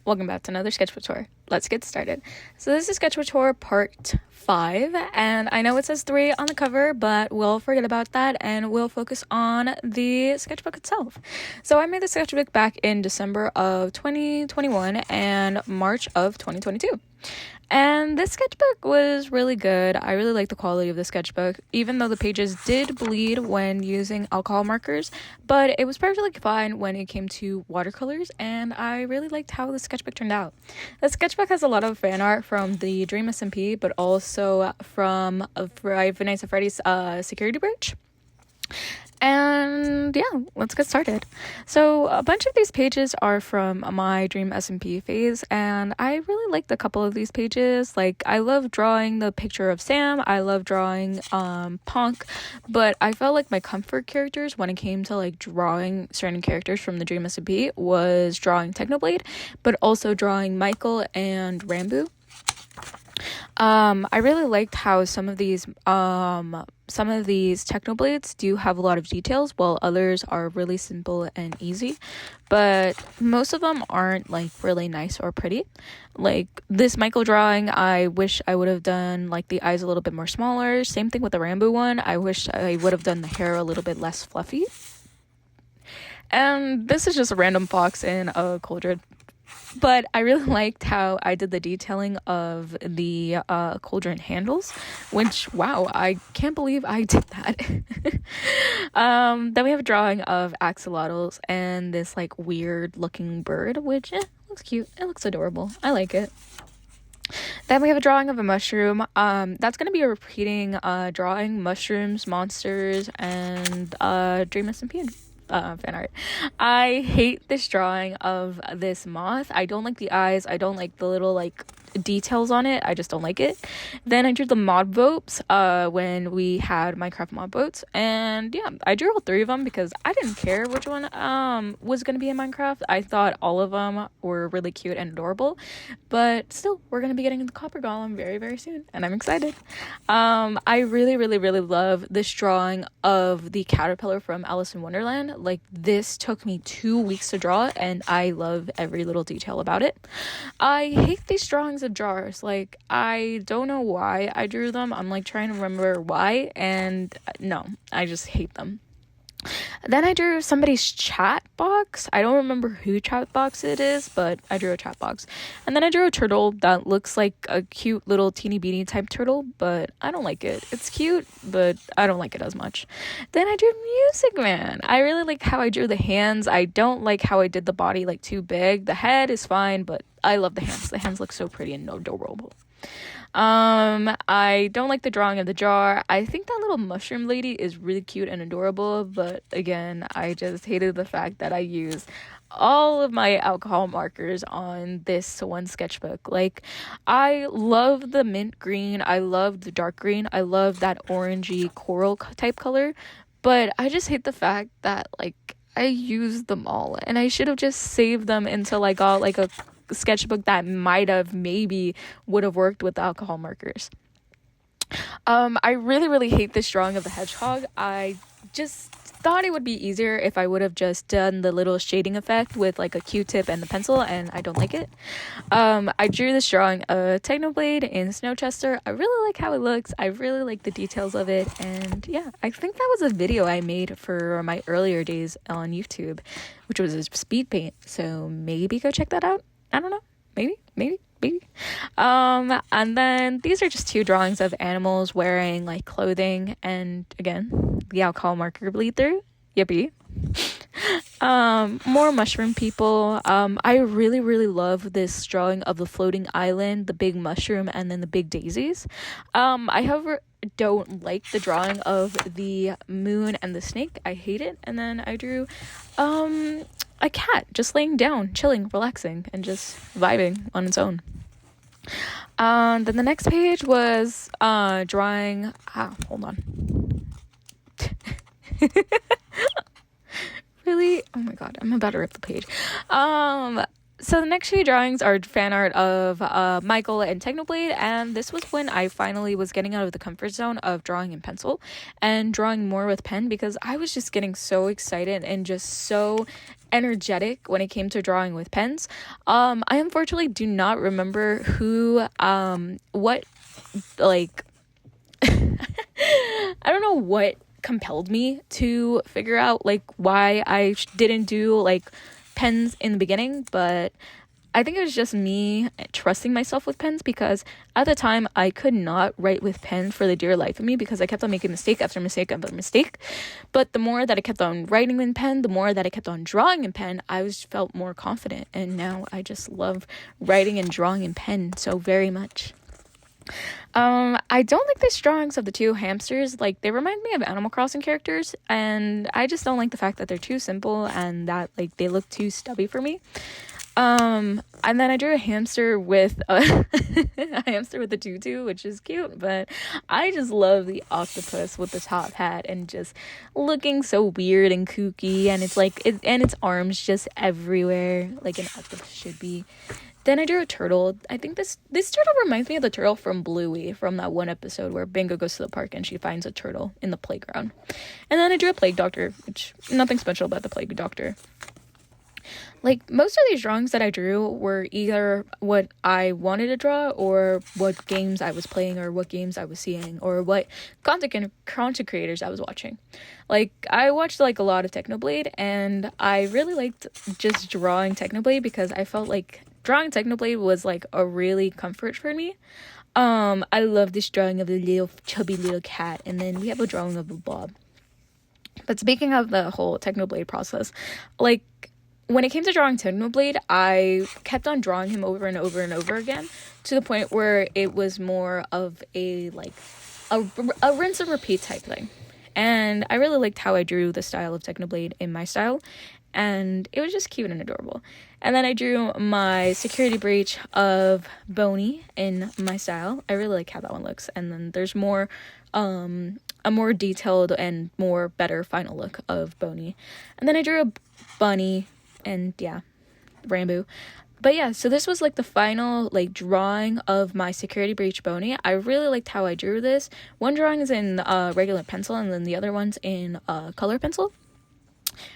welcome back to another Sketchbook tour. Let's get started. So this is Sketchbook tour part 5, and I know it says 3 on the cover, but we'll forget about that and we'll focus on the sketchbook itself. So I made the sketchbook back in December of 2021 and March of 2022. And this sketchbook was really good. I really like the quality of the sketchbook, even though the pages did bleed when using alcohol markers, but it was perfectly fine when it came to watercolors, and I really liked how the sketchbook turned out. The sketchbook has a lot of fan art from the Dream SMP, but also from Five Nights at Freddy's security bridge. And yeah, let's get started. So a bunch of these pages are from my Dream SMP phase, and I really liked a couple of these pages. Like, I love drawing the picture of Sam, I love drawing Punk, but I felt like my comfort characters when it came to like drawing certain characters from the Dream SMP was drawing Technoblade, but also drawing Michael and Rambo. I really liked how some of these Technoblades do have a lot of details, while others are really simple and easy, but most of them aren't like really nice or pretty. Like this Michael drawing, I wish I would have done like the eyes a little bit more smaller. Same thing with the Rambo one. I wish I would have done the hair a little bit less fluffy. And this is just a random fox in a cauldron. But I really liked how I did the detailing of the cauldron handles, which, wow, I can't believe I did that. Then we have a drawing of axolotls and this like weird looking bird, which looks cute. It looks adorable. I like it. Then we have a drawing of a mushroom. That's going to be a repeating drawing, mushrooms, monsters, and Dream SMP fan art. I hate this drawing of this moth. I don't like the eyes. I don't like the little like details on it. I just don't like it. Then I drew the mod boats when we had Minecraft mod boats, and yeah, I drew all 3 of them because I didn't care which one was gonna be in Minecraft. I thought all of them were really cute and adorable, but still, we're gonna be getting the copper golem very, very soon, and I'm excited. I really love this drawing of the caterpillar from Alice in Wonderland. Like, this took me 2 weeks to draw, and I love every little detail about it. I hate these drawings of jars. Like, I don't know why I drew them. I'm like trying to remember why, and no, I just hate them. Then I drew somebody's chat box. I don't remember who chat box it is, but I drew a chat box. And then I drew a turtle that looks like a cute little teeny beanie type turtle, but I don't like it. It's cute, but I don't like it as much. Then I drew Music Man. I really like how I drew the hands. I don't like how I did the body like too big. The head is fine, but I love the hands. The hands look so pretty and adorable. I don't like the drawing of the jar. I think that little mushroom lady is really cute and adorable, but again, I just hated the fact that I used all of my alcohol markers on this one sketchbook. Like, I love the mint green, I love the dark green, I love that orangey coral type color, but I just hate the fact that like I used them all, and I should have just saved them until I got like a sketchbook that maybe would have worked with the alcohol markers. I really hate this drawing of the hedgehog. I just thought it would be easier if I would have just done the little shading effect with like a Q-tip and the pencil, and I don't like it. I drew this drawing of Technoblade in Snowchester. I really like how it looks. I really like the details of it, and yeah, I think that was a video I made for my earlier days on YouTube, which was a speed paint, so maybe go check that out. I don't know, maybe. And then these are just 2 drawings of animals wearing like clothing, and again, the alcohol marker bleed through. Yippee. More mushroom people. I really love this drawing of the floating island, the big mushroom, and then the big daisies. I however don't like the drawing of the moon and the snake. I hate it. And then I drew a cat just laying down, chilling, relaxing, and just vibing on its own. Then the next page was drawing. Hold on. Really? Oh my god, I'm about to rip the page. So the next few drawings are fan art of Michael and Technoblade, and this was when I finally was getting out of the comfort zone of drawing in pencil and drawing more with pen, because I was just getting so excited and just so energetic when it came to drawing with pens. I unfortunately do not remember what, like, I don't know what compelled me to figure out, like, why I didn't do, like, pens in the beginning, but I think it was just me trusting myself with pens, because at the time I could not write with pen for the dear life of me, because I kept on making mistake after mistake after mistake. But the more that I kept on writing in pen, the more that I kept on drawing in pen, I felt more confident, and now I just love writing and drawing in pen so very much. I don't like these drawings of the two hamsters. Like, they remind me of Animal Crossing characters, and I just don't like the fact that they're too simple and that, like, they look too stubby for me. And then I drew a hamster with a hamster with a tutu, which is cute, but I just love the octopus with the top hat and just looking so weird and kooky, and it's like and its arms just everywhere like an octopus should be. Then I drew a turtle. I think this turtle reminds me of the turtle from Bluey, from that one episode where Bingo goes to the park and she finds a turtle in the playground. And then I drew a plague doctor, which nothing special about the plague doctor. Like, most of these drawings that I drew were either what I wanted to draw, or what games I was playing, or what games I was seeing, or what content creators I was watching. Like, I watched, like, a lot of Technoblade, and I really liked just drawing Technoblade because I felt like drawing Technoblade was, like, a really comfort for me. I love this drawing of the little chubby little cat, and then we have a drawing of a blob. But speaking of the whole Technoblade process, like, when it came to drawing Technoblade, I kept on drawing him over and over and over again, to the point where it was more of a rinse and repeat type thing. And I really liked how I drew the style of Technoblade in my style, and it was just cute and adorable. And then I drew my security breach of Boney in my style. I really like how that one looks. And then there's more, a more detailed and more better final look of Boney. And then I drew a bunny, and yeah, Rambo. But yeah, so this was like the final like drawing of my security breach Boney. I really liked how I drew this. One drawing is in regular pencil, and then the other one's in color pencil.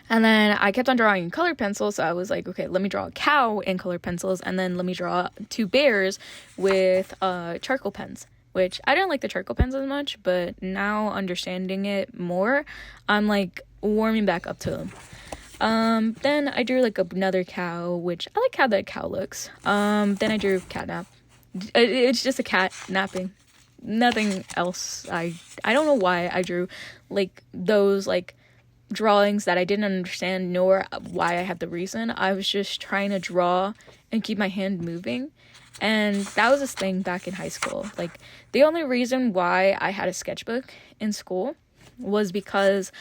And then I kept on drawing in color pencil, so I was like, okay, let me draw a cow in color pencils, and then let me draw two bears with charcoal pens, which I didn't like the charcoal pens as much, but now understanding it more, I'm like warming back up to them. Then I drew like another cow, which I like how that cow looks. Then I drew catnap. It's just a cat napping. Nothing else. I don't know why I drew like those like drawings that I didn't understand, nor why I had the reason. I was just trying to draw and keep my hand moving. And that was this thing back in high school. Like, the only reason why I had a sketchbook in school was because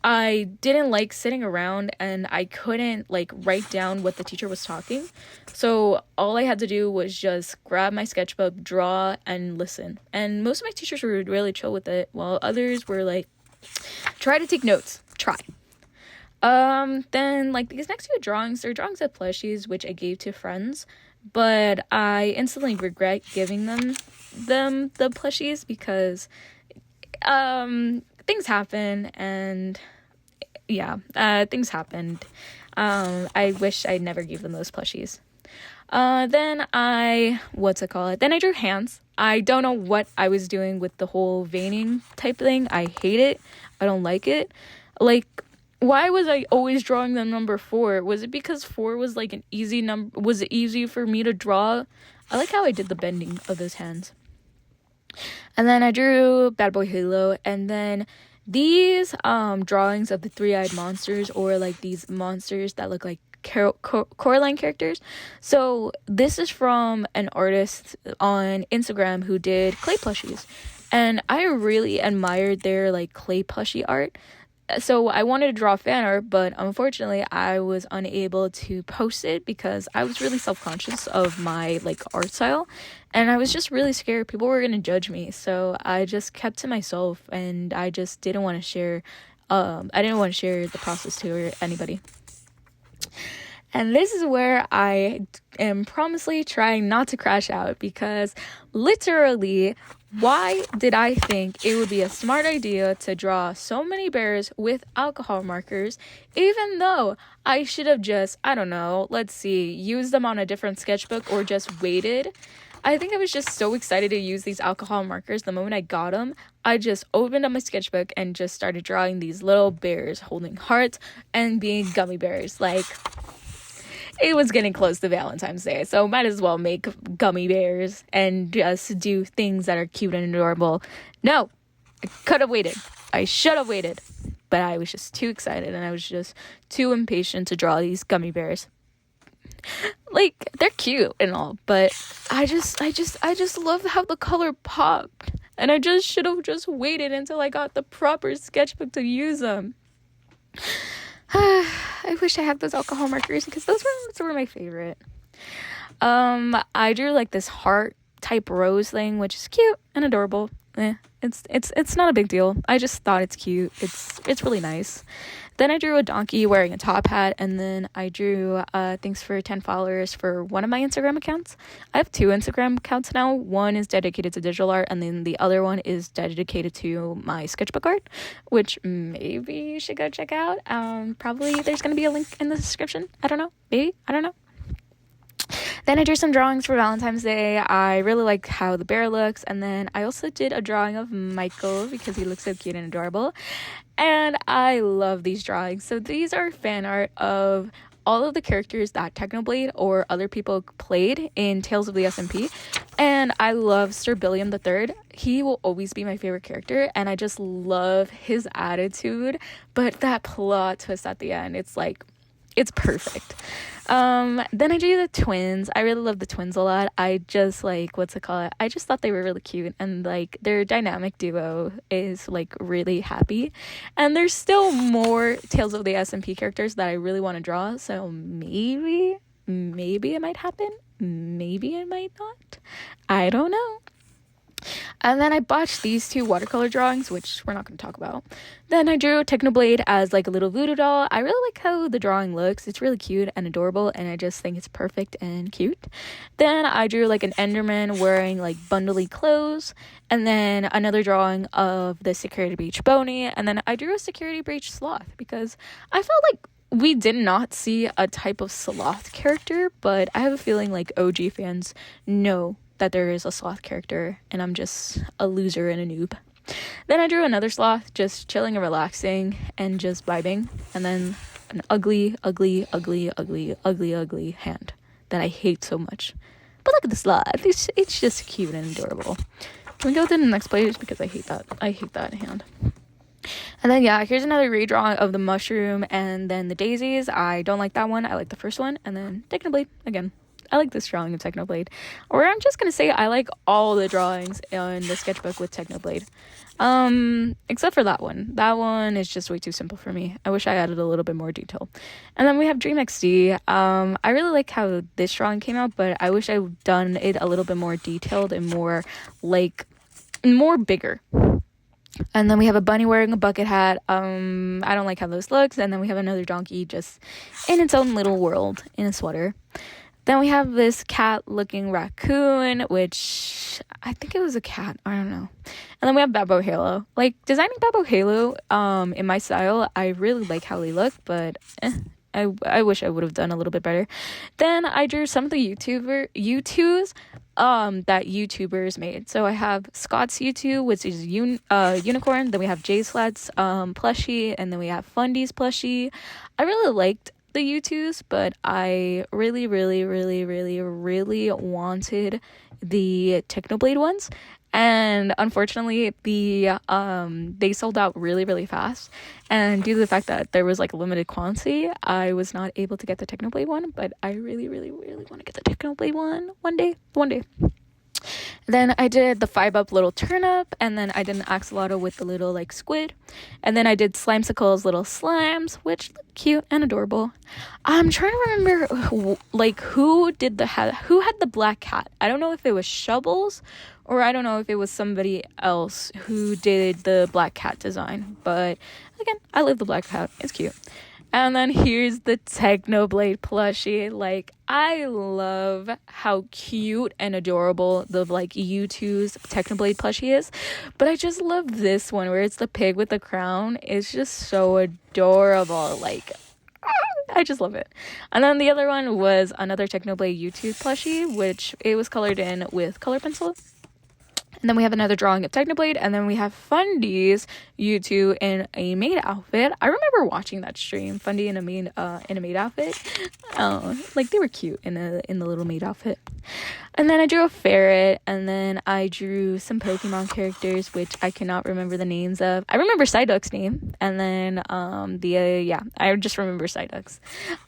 I didn't like sitting around and I couldn't like write down what the teacher was talking. So all I had to do was just grab my sketchbook, draw, and listen. And most of my teachers were really chill with it, while others were like, try to take notes. Try. Then like these next few drawings, they're drawings of plushies which I gave to friends, but I instantly regret giving them the plushies because things happen, and yeah, things happened. I wish I never gave them those plushies. Then I drew hands. I don't know what I was doing with the whole veining type thing. I hate it. I don't like it. Like, why was I always drawing the number 4? Was it because 4 was like an easy number? Was it easy for me to draw? I like how I did the bending of his hands. And then I drew Bad Boy Halo, and then these drawings of the three-eyed monsters, or like these monsters that look like Coraline characters. So this is from an artist on Instagram who did clay plushies, and I really admired their like clay plushie art. So I wanted to draw fan art, but unfortunately I was unable to post it because I was really self-conscious of my like art style, and I was just really scared people were going to judge me. So I just kept to myself, and I just didn't want to share the process to anybody. And this is where I am promisely trying not to crash out, because literally, why did I think it would be a smart idea to draw so many bears with alcohol markers, even though I should have just, I don't know, let's see, used them on a different sketchbook or just waited? I think I was just so excited to use these alcohol markers. The moment I got them, I just opened up my sketchbook and just started drawing these little bears holding hearts and being gummy bears. Like, it was getting close to Valentine's Day, so might as well make gummy bears and just do things that are cute and adorable. No, I could have waited. I should have waited. But I was just too excited, and I was just too impatient to draw these gummy bears. Like, they're cute and all, but I just love how the color popped. And I just should have just waited until I got the proper sketchbook to use them. I wish I had those alcohol markers, because those were my favorite. I drew like this heart type rose thing, which is cute and adorable. It's not a big deal. I just thought it's cute. It's really nice. Then I drew a donkey wearing a top hat, and then I drew thanks for 10 followers for one of my Instagram accounts. I have 2 Instagram accounts now. One is dedicated to digital art, and then the other one is dedicated to my sketchbook art, which maybe you should go check out. Probably there's going to be a link in the description. I don't know. Maybe. I don't know. Then I drew some drawings for Valentine's Day. I really like how the bear looks. And then I also did a drawing of Michael, because he looks so cute and adorable. And I love these drawings. So these are fan art of all of the characters that Technoblade or other people played in Tales of the SMP. And I love Sir Billiam III. He will always be my favorite character, and I just love his attitude. But that plot twist at the end, it's like, it's perfect. Then I drew the twins. I really love the twins a lot. I just like, I just thought they were really cute, and like their dynamic duo is like really happy. And there's still more Tales of the SMP characters that I really want to draw, so maybe it might happen. Maybe it might not. I don't know. And then I botched these 2 watercolor drawings, which we're not going to talk about. Then I drew Technoblade as like a little voodoo doll. I really like how the drawing looks. It's really cute and adorable, and I just think it's perfect and cute. Then I drew like an Enderman wearing like bundly clothes, and then another drawing of the security breach Boney, and then I drew a security breach sloth, because I felt like we did not see a type of sloth character, but I have a feeling like OG fans know that there is a sloth character, and I'm just a loser and a noob. Then I drew another sloth just chilling and relaxing and just vibing, and then an ugly hand that I hate so much. But look at the sloth. It's just cute and adorable. Can we go to the next page, because I hate that hand. And then yeah, here's another redrawing of the mushroom and then the daisies. I don't like that one. I like the first one. And then Technoblade again. I like this drawing of Technoblade. Or I'm just gonna say I like all the drawings in the sketchbook with Technoblade. Except for that one. That one is just way too simple for me. I wish I added a little bit more detail. And then we have Dream XD. I really like how this drawing came out, but I wish I'd done it a little bit more detailed and more bigger. And then we have a bunny wearing a bucket hat. I don't like how this looks. And then we have another donkey just in its own little world in a sweater. Then we have this cat-looking raccoon, which I think it was a cat. I don't know. And then we have Babbo Halo. Like, designing Babbo Halo in my style, I really like how they look, but I wish I would have done a little bit better. Then I drew some of the U2s that YouTubers made. So I have Scott's U2, which is unicorn. Then we have Jay Slat's plushie, and then we have Fundy's plushie. I really liked the U2s, but I really wanted the Technoblade ones, and unfortunately they sold out really fast, and due to the fact that there was like a limited quantity, I was not able to get the Technoblade one, but I really want to get the Technoblade one day. Then I did the 5-up little turnip, and then I did an axolotl with the little like squid, and then I did Slimesicle's little slimes, which look cute and adorable. I'm trying to remember who had the black cat. I don't know if it was Shubbles, or I don't know if it was somebody else who did the black cat design, but again, I love the black cat. It's cute. And then here's the Technoblade plushie. Like, I love how cute and adorable the like U2's Technoblade plushie is, but I just love this one where it's the pig with the crown. It's just so adorable. Like, I just love it. And then the other one was another Technoblade U2 plushie, which it was colored in with color pencil. And then we have another drawing of Technoblade, and then we have Fundy's U2 in a maid outfit. I remember watching that stream, Fundy in a maid outfit. Like, they were cute in the little maid outfit. And then I drew a ferret, and then I drew some Pokemon characters, which I cannot remember the names of. I remember Psyduck's name, and then I just remember Psyduck's.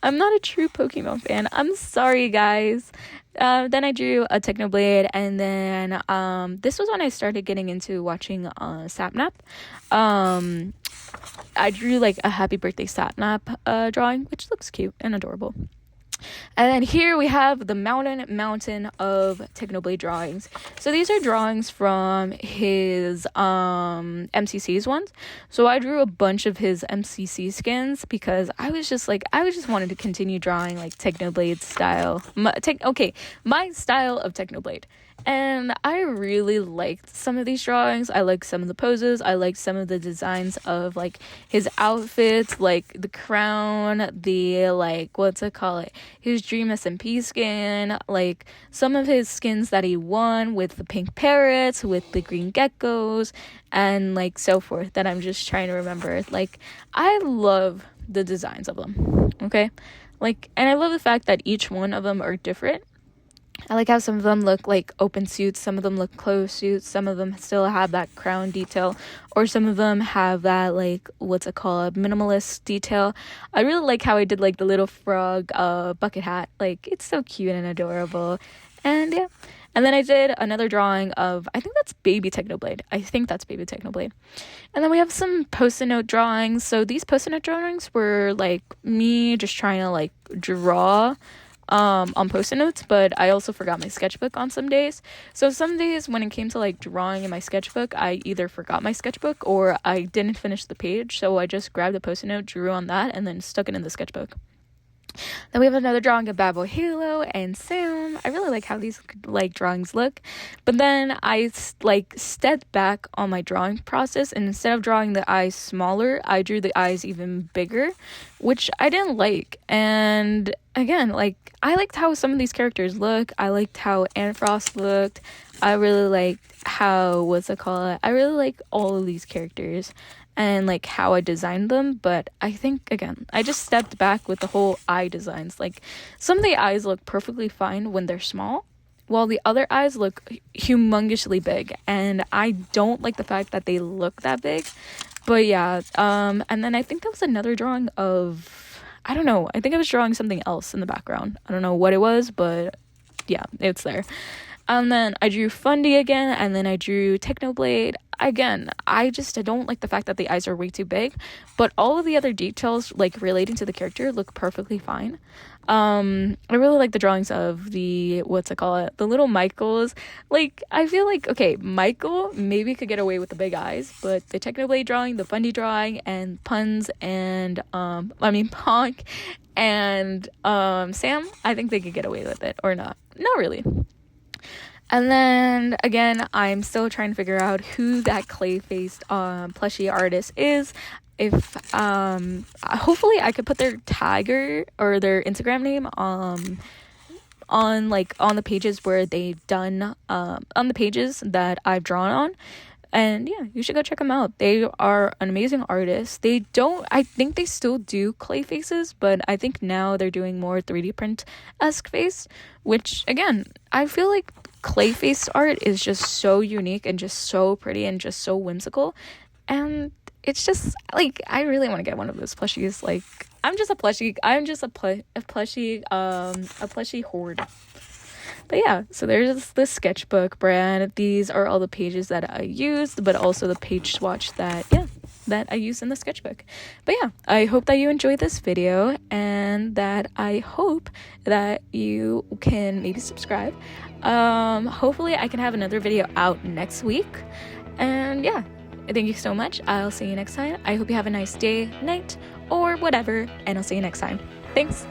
I'm not a true Pokemon fan. I'm sorry, guys. Then I drew a Technoblade, and then this was when I started getting into watching Sapnap. I drew like a happy birthday Sapnap drawing, which looks cute and adorable. And then here we have the mountain of Technoblade drawings. So these are drawings from his MCC's ones. So I drew a bunch of his MCC skins because I was just wanted to continue drawing like Technoblade style. My style of Technoblade. And I really liked some of these drawings. I liked some of the poses. I liked some of the designs of like his outfits, like the crown, the like his Dream SMP skin, like some of his skins that he won with the pink parrots, with the green geckos, and like so forth that I'm just trying to remember. Like, I love the designs of them. Okay? Like, and I love the fact that each one of them are different. I like how some of them look like open suits, some of them look closed suits, some of them still have that crown detail, or some of them have that like minimalist detail. I really like how I did like the little frog bucket hat. Like, it's so cute and adorable. And yeah. And then I did another drawing of, I think that's Baby Technoblade. And then we have some Post-it note drawings. So these Post-it note drawings were like me just trying to like draw on Post-it notes, but I also forgot my sketchbook on some days. So some days when it came to like drawing in my sketchbook, I either forgot my sketchbook or I didn't finish the page, so I just grabbed a Post-it note, drew on that, and then stuck it in the sketchbook. Then we have another drawing of Bad Boy Halo and Sam. I really like how these like drawings look, but then I like stepped back on my drawing process, and instead of drawing the eyes smaller, I drew the eyes even bigger, which I didn't like. And again, like, I liked how some of these characters look. I liked how Anne Frost looked. I really liked how I really like all of these characters and like how I designed them, but I think again I just stepped back with the whole eye designs. Like, some of the eyes look perfectly fine when they're small, while the other eyes look humongously big, and I don't like the fact that they look that big. But yeah, and then I think that was another drawing of, I don't know, I think I was drawing something else in the background. I don't know what it was, but yeah, it's there. And then I drew Fundy again, and then I drew Technoblade. Again, I don't like the fact that the eyes are way too big, but all of the other details, like, relating to the character look perfectly fine. I really like the drawings of the little Michaels. Like, I feel like, okay, Michael maybe could get away with the big eyes, but the Technoblade drawing, the Fundy drawing, and Puns and, Ponk and, Sam, I think they could get away with it, or not. Not really. And then, again, I'm still trying to figure out who that clay-faced plushie artist is. If, hopefully I could put their tagger or their Instagram name on the pages where they've done, on the pages that I've drawn on. And yeah, you should go check them out. They are an amazing artist. I think they still do clay faces, but I think now they're doing more 3D print-esque face, which, again, I feel like clay faced art is just so unique and just so pretty and just so whimsical. And it's just, like, I really want to get one of those plushies. Like, I'm just a plushie hoard. But yeah, so there's the Sketchbook brand. These are all the pages that I used, but also the page swatch that I used in the sketchbook. But yeah, I hope that you enjoyed this video, and that I hope that you can maybe subscribe. Hopefully I can have another video out next week. And yeah, thank you so much. I'll see you next time. I hope you have a nice day, night, or whatever, and I'll see you next time. Thanks.